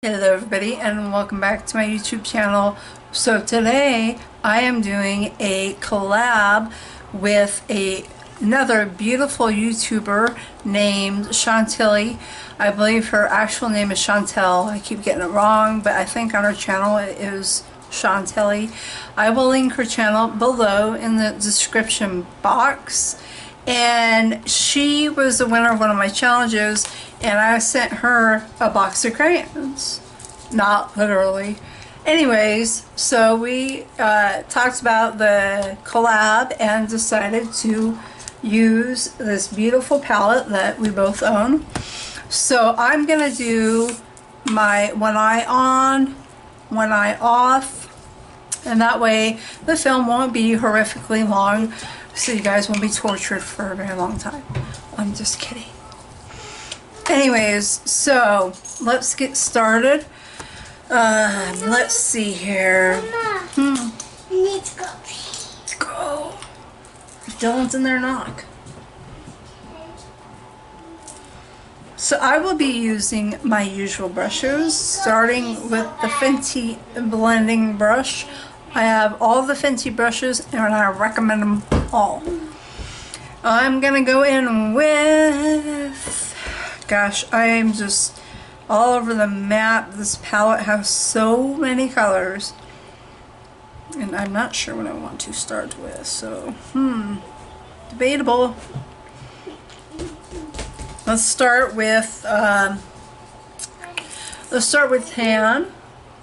Hello everybody and welcome back to my YouTube channel. So today I am doing a collab with another beautiful YouTuber named Chauntelly. I believe her actual name is Chauntel. I keep getting it wrong, but I think on her channel it is Chauntelly. I will link her channel below in the description box. And she was the winner of one of my challenges, and I sent her a box of crayons. Not literally. Anyways, so we talked about the collab and decided to use this beautiful palette that we both own. So I'm going to do my one eye on, one eye off, and that way the film won't be horrifically long, so you guys won't be tortured for a very long time. I'm just kidding. Anyways, so let's get started. Let's see here. Mama, let's go. Let's go. If Dylan's in there, knock. So I will be using my usual brushes, starting with the Fenty blending brush. I have all the Fenty brushes and I recommend them all. I'm gonna go in with, gosh, I am just all over the map. This palette has so many colors and I'm not sure what I want to start with, so debatable. Let's start with tan,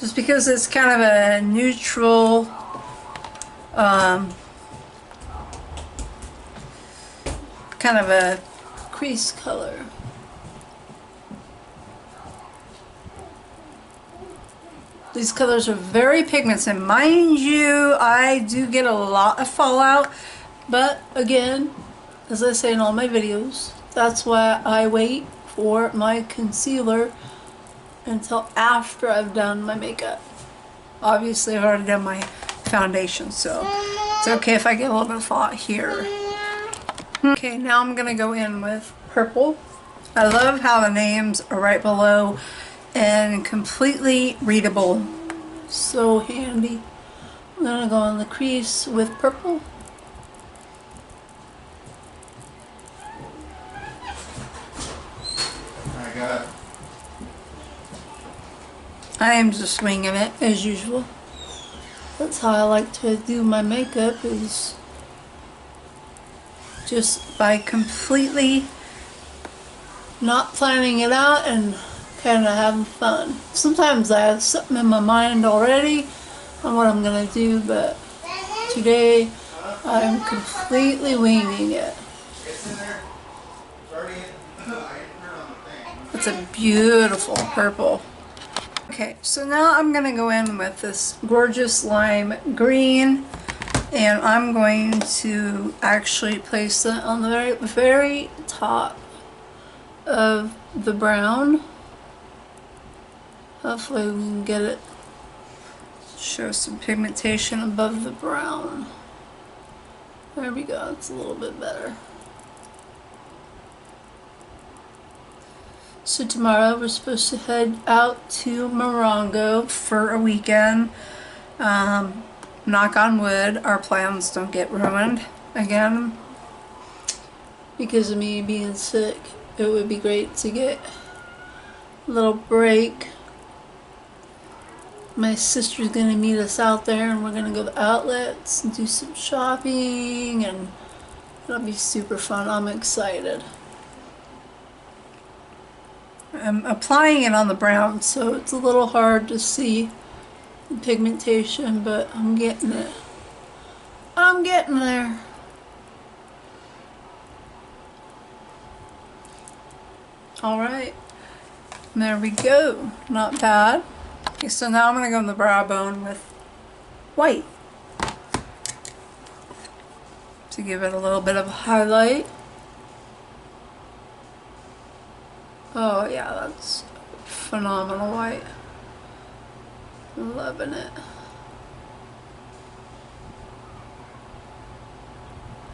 just because it's kind of a neutral kind of a crease color. These colors are very pigmented. Mind you, I do get a lot of fallout, but again, as I say in all my videos, that's why I wait for my concealer until after I've done my makeup. Obviously I've already done my foundation, so it's okay if I get a little bit of fallout here. Okay, now I'm gonna go in with purple. I love how the names are right below and completely readable. So handy. I'm gonna go in the crease with purple. I am just winging it as usual. That's how I like to do my makeup, is just by completely not planning it out and kind of having fun. Sometimes I have something in my mind already on what I'm going to do, but today I'm completely winging it. It's a beautiful purple. Okay, so now I'm going to go in with this gorgeous lime green, and I'm going to actually place it on the very, very top of the brown. Hopefully we can get it, show some pigmentation above the brown. There we go, it's a little bit better. So tomorrow we're supposed to head out to Morongo for a weekend. Knock on wood, our plans don't get ruined again because of me being sick. It would be great to get a little break. My sister's gonna meet us out there and we're gonna go to outlets and do some shopping, and it'll be super fun. I'm excited. I'm applying it on the brown, so it's a little hard to see the pigmentation, but I'm getting it. I'm getting there. Alright, there we go. Not bad. Okay, so now I'm going to go on the brow bone with white to give it a little bit of a highlight. Oh yeah, that's phenomenal white. Loving it.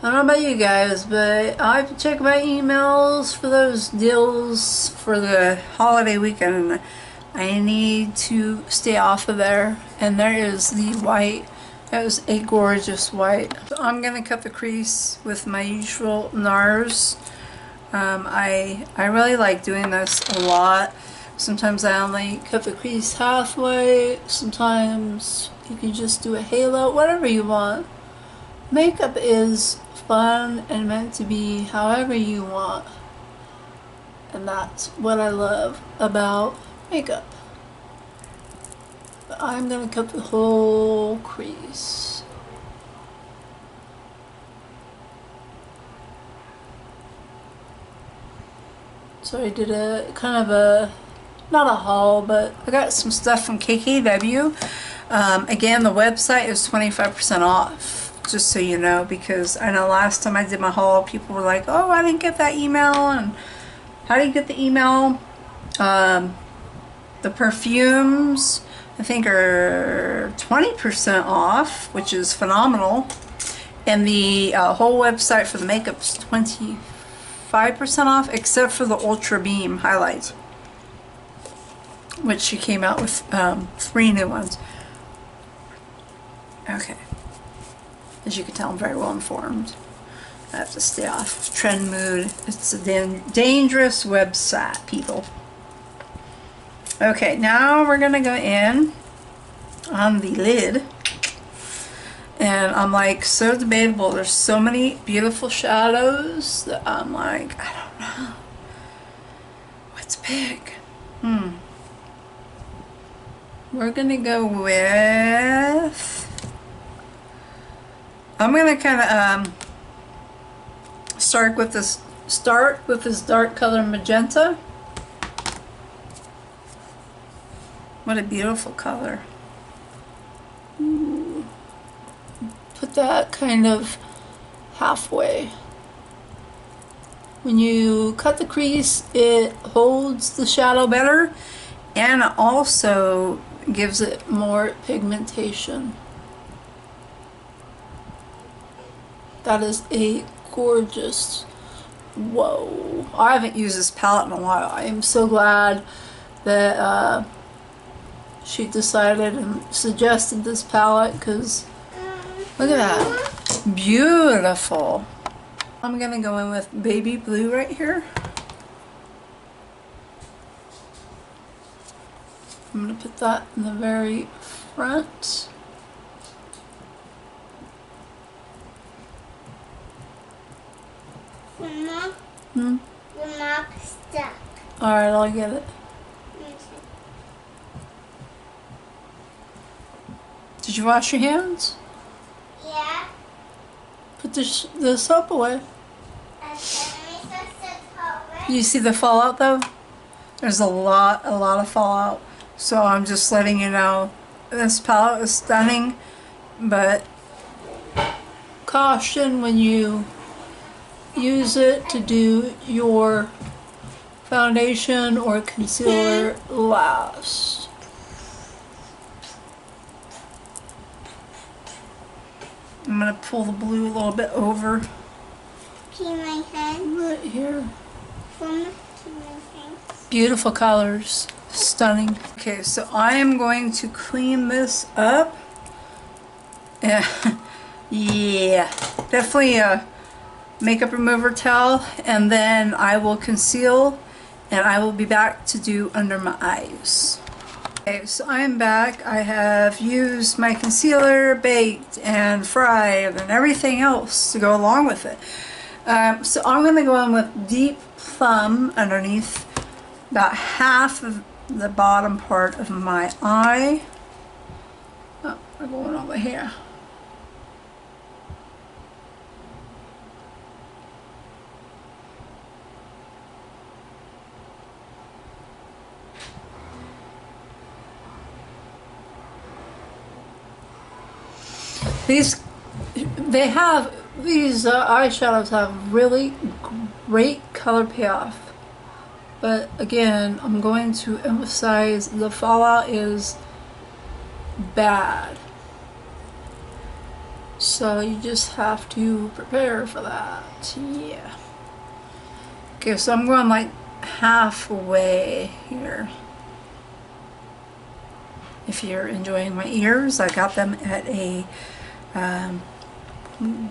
I don't know about you guys, but I check my emails for those deals for the holiday weekend, and I need to stay off of there. And there is the white. That was a gorgeous white. So I'm gonna cut the crease with my usual NARS. I really like doing this a lot. Sometimes I only cut the crease halfway. Sometimes you can just do a halo, whatever you want. Makeup is fun and meant to be however you want. And that's what I love about makeup. But I'm gonna cut the whole crease. So I did a kind of a, not a haul, but I got some stuff from KKW. Again, the website is 25% off, just so you know, because I know last time I did my haul, people were like, oh, I didn't get that email, and how do you get the email? The perfumes, I think, are 20% off, which is phenomenal. And the whole website for the makeup is 25% off, except for the Ultra Beam highlights, which she came out with 3 new ones. Okay. As you can tell, I'm very well informed. I have to stay off Trend Mood. It's a dangerous website, people. Okay, now we're gonna go in on the lid. And I'm like so debatable. There's so many beautiful shadows that I'm like, I don't know. What's big? We're gonna go with, I'm gonna kind of start with this dark color magenta. What a beautiful color. Ooh. Put that kind of halfway. When you cut the crease, it holds the shadow better, and it also gives it more pigmentation. That is a gorgeous, whoa. I haven't used this palette in a while. I am so glad that she decided and suggested this palette, because look at that. Beautiful. I'm gonna go in with baby blue right here. I'm gonna put that in the very front. Mama, the map stuck. Alright, I'll get it. Did you wash your hands? Yeah. Put the soap away. You see the fallout though? There's a lot of fallout. So I'm just letting you know, this palette is stunning, but caution when you use it to do your foundation or concealer last. I'm going to pull the blue a little bit over. To my hand. Right here. From to my hand. Beautiful colors. Stunning. Okay, so I am going to clean this up. Yeah, definitely a makeup remover towel, and then I will conceal, and I will be back to do under my eyes. Okay, so I am back. I have used my concealer, baked and fried, and everything else to go along with it. So I'm going to go in with Deep Plum underneath about half of the bottom part of my eye. Oh, we're going over here. These eyeshadows have really great color payoff, but again, I'm going to emphasize the fallout is bad, so you just have to prepare for that. Yeah. Okay, so I'm going like halfway here. If you're enjoying my ears, I got them at a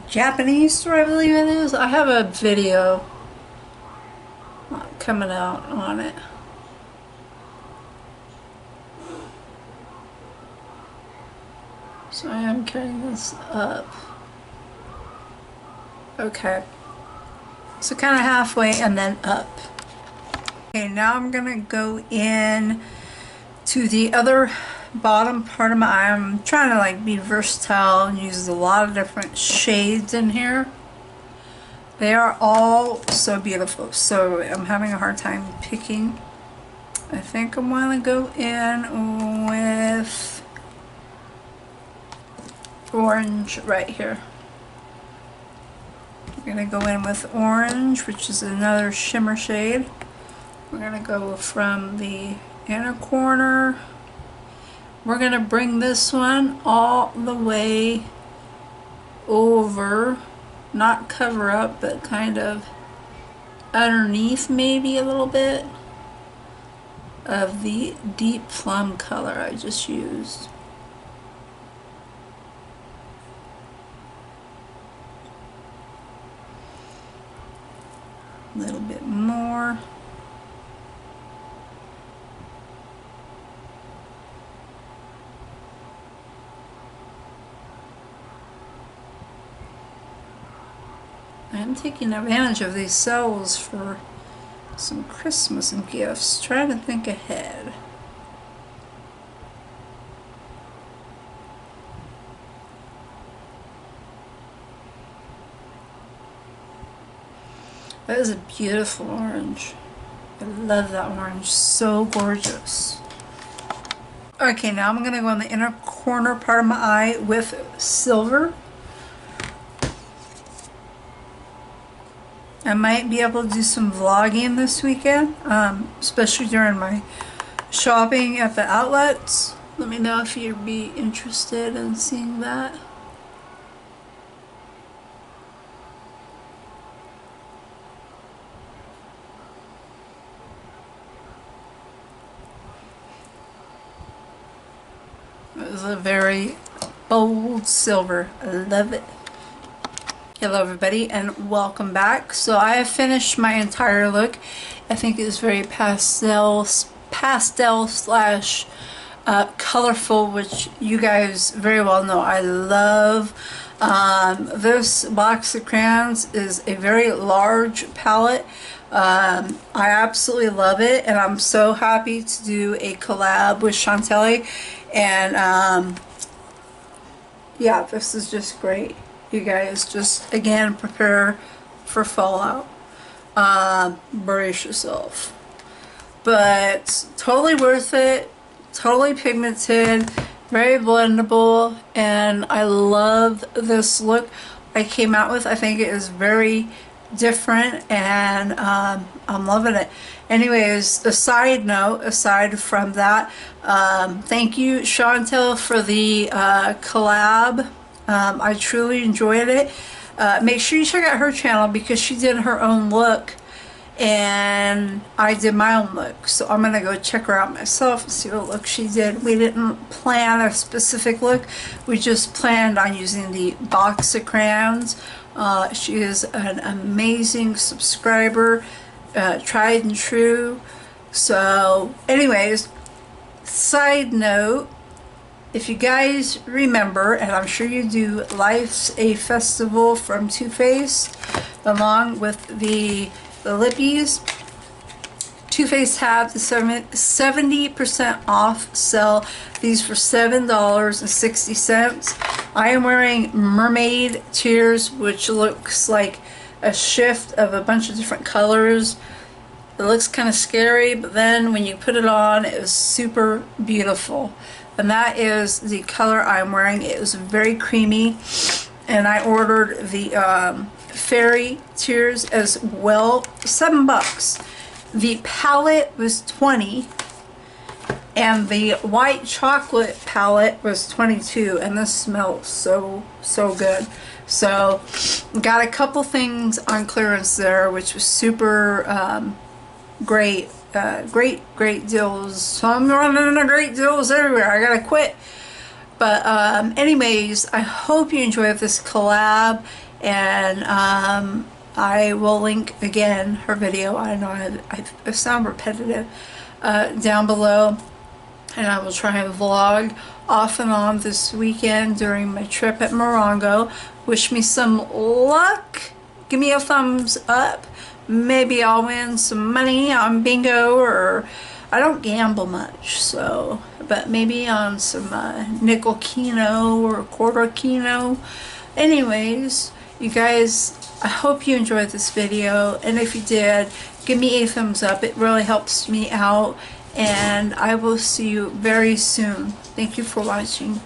Japanese store, I believe it is. I have a video coming out on it. So I am carrying this up. Okay. So kind of halfway and then up. Okay, now I'm gonna go in to the other bottom part of my eye. I'm trying to like be versatile and use a lot of different shades in here. They are all so beautiful, so I'm having a hard time picking. I think I'm gonna go in with orange right here. We're gonna go in with orange, which is another shimmer shade. We're gonna go from the inner corner. We're gonna bring this one all the way over, not cover up, but kind of underneath maybe a little bit of the deep plum color I just used. A little bit more. I'm taking advantage of these sales for some Christmas gifts, trying to think ahead. That is a beautiful orange. I love that orange, so gorgeous. Okay, now I'm gonna go in the inner corner part of my eye with silver. I might be able to do some vlogging this weekend, especially during my shopping at the outlets. Let me know if you'd be interested in seeing that. It was a very bold silver. I love it. Hello everybody and welcome back. So I have finished my entire look. I think it's very pastel slash colorful, which you guys very well know I love. This box of crayons is a very large palette. I absolutely love it, and I'm so happy to do a collab with Chauntelly. And yeah, this is just great. You guys just again prepare for fallout. Brace yourself. But totally worth it, totally pigmented, very blendable, and I love this look I came out with. I think it is very different, and I'm loving it. Anyways, a side note, aside from that, thank you Chauntelly for the collab. I truly enjoyed it. Make sure you check out her channel because she did her own look and I did my own look. So I'm gonna go check her out myself and see what look she did. We didn't plan a specific look. We just planned on using the box of crayons. She is an amazing subscriber, tried and true. So anyways, side note, if you guys remember, and I'm sure you do, Life's a Festival from Too Faced, along with the lippies. Too Faced had the 70% off sale. These for $7.60. I am wearing Mermaid Tears, which looks like a shift of a bunch of different colors. It looks kind of scary, but then when you put it on, it is super beautiful. And that is the color I'm wearing. It is very creamy, and I ordered the Fairy Tears as well. $7. The palette was $20, and the white chocolate palette was $22, and this smells so good. So got a couple things on clearance there, which was super great, great deals. So I'm running into great deals everywhere. I gotta quit. But anyways, I hope you enjoyed this collab, and I will link again her video. I know I sound repetitive, down below, and I will try and vlog off and on this weekend during my trip at Morongo. Wish me some luck. Give me a thumbs up. Maybe I'll win some money on bingo, or I don't gamble much, so, but maybe on some nickel keno or quarter keno. Anyways, you guys, I hope you enjoyed this video, and if you did, give me a thumbs up. It really helps me out, and I will see you very soon. Thank you for watching.